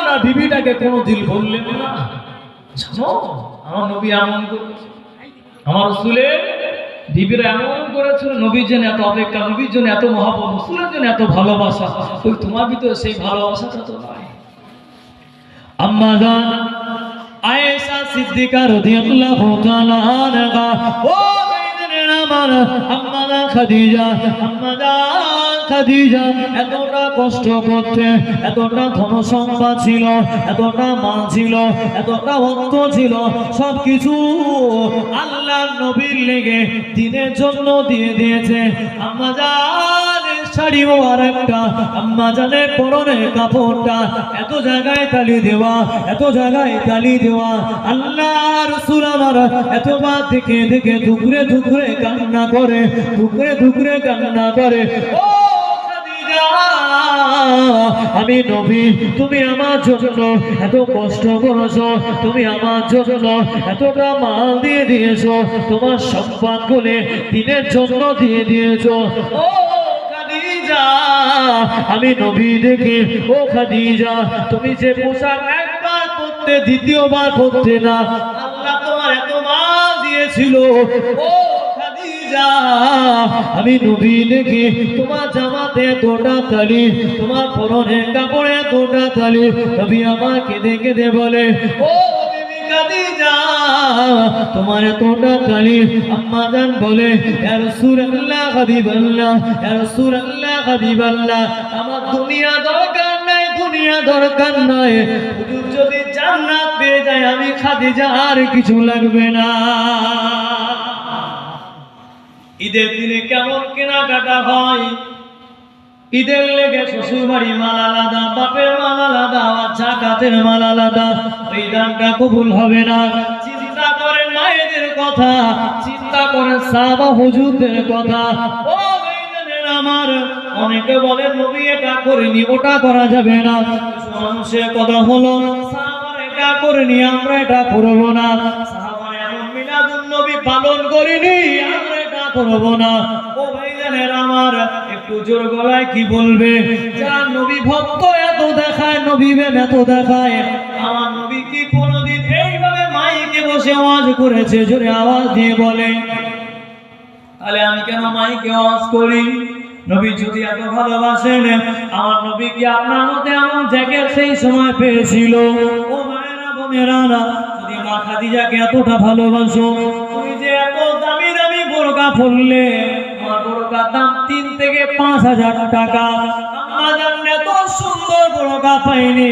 আপনারা বিবিটাকে কোনোদিন বললেন না জানো আমার নবী এমন করেছে, আমার রাসূলের বিবিরা এমন করেছিল, নবীর জন্য এত অপেক্ষা, নবীর জন্য এত মহব্বত, রাসূলের জন্য এত ভালোবাসা, ওই তোমার ভিতরে সেই ভালোবাসাটা তো নাই। আম্মা জান আয়েশা সিদ্দিকা রাদিয়াল্লাহু তাআলা আনহা, ও ভাইদের আমার আম্মা জান খাদিজা, আম্মা জান খাদিজা এতটা কষ্ট করতে, এতটা ধন সম্পদ ছিল, এতটা মাল ছিল, এতটা অর্থ ছিল, সবকিছু আল্লাহর নবীর লেগে দিনের জন্য দিয়ে দিয়েছে। আম্মা জানের শাড়ি আর একটা, আম্মা জানের পরনের কাপড়টা এত জায়গায় তালি দেওয়া, এত জায়গায় তালি দেওয়া, আল্লাহ রাসূল আমার এতবার দেখে দেখে ধুকরে ধুকরে কান্না করে, ধুকরে ধুকরে কান্না করে। ও আমি নবী, তুমি আমার জন্য এত কষ্ট করেছো, তুমি আমার জন্য এতটা মাল দিয়ে দিয়েছো, তোমার সম্পদ গুলো দিনের জন্য দিয়ে দিয়েছো। ও খাদিজা, আমি নবী দেখে, ও খাদিজা তুমি যে পোশাক একবার পরতে দ্বিতীয়বার পরতে না, আল্লাহ তোমার এত মাল দিয়েছিল। ও আমি নবী দেখি তোমার জামাতে এতটা তালি, তোমার পরনে কাপড়ে এতটা তালি, নবী আমাকে দেখে দে বলে, ও বিবি খাদিজা তোমার এতটা তালি। আম্মা জান বলে, ইয়া রাসূলুল্লাহ হাবিবাল্লাহ, ইয়া রাসূলুল্লাহ হাবিবাল্লাহ, আমার দুনিয়া দরকার নাই, দুনিয়া দরকার নাই, হুজুর যদি জান্নাত পেয়ে যায় আমি খাদিজা আর কিছু লাগবে না। ঈদের দিনে কেমন কেনাকাটা হয়, ঈদের লেগে শ্বশুর বাড়ি মাল আলাদা, বাপের মাল আলাদা, জাকাতের মাল আলাদা, ওই দানটা কবুল হবে না। চিন্তা করেন মায়েদের কথা, চিন্তা করেন সাহাবা হুজুরদের কথা। ও ভাইজানেরা আমার, অনেকে বলে নবী এটা করেনি, ওটা করা যাবে না, মানুষের কথা হলো সাহাবারা এটা করেনি আমরা এটা করব না, সাহাবারা এমন মিলাদুন নবী পালন করেনি আমরা করবো না। ও ভাইজানের আমার, একটু জোর গলায় কি বলবে, যারা নবী ভক্ত এত দেখায়, নবী প্রেম এত দেখায়, আমার নবী কি কোনোদিন এইভাবে মাইকে বসে ওয়াজ করেছে? জোরে আওয়াজ দিয়ে বলে। তাহলে আমি কেন মাইকে ওয়াজ করি? নবী যদি এত ভালোবাসেন, আমার নবী কি আপনার মধ্যে এমন জ্যাকেট সেই সময় পেয়েছিল? ও মায়েরা বোনেরা, যদি মা খাদিজাকে এতটা ভালোবাসো, তুমি যে এত দামি দামি বোরকা পরলে, আমার বোরকার দাম 3 থেকে 5,000 টাকা, আম্মা জান এত সুন্দর বোরকা পাইনি।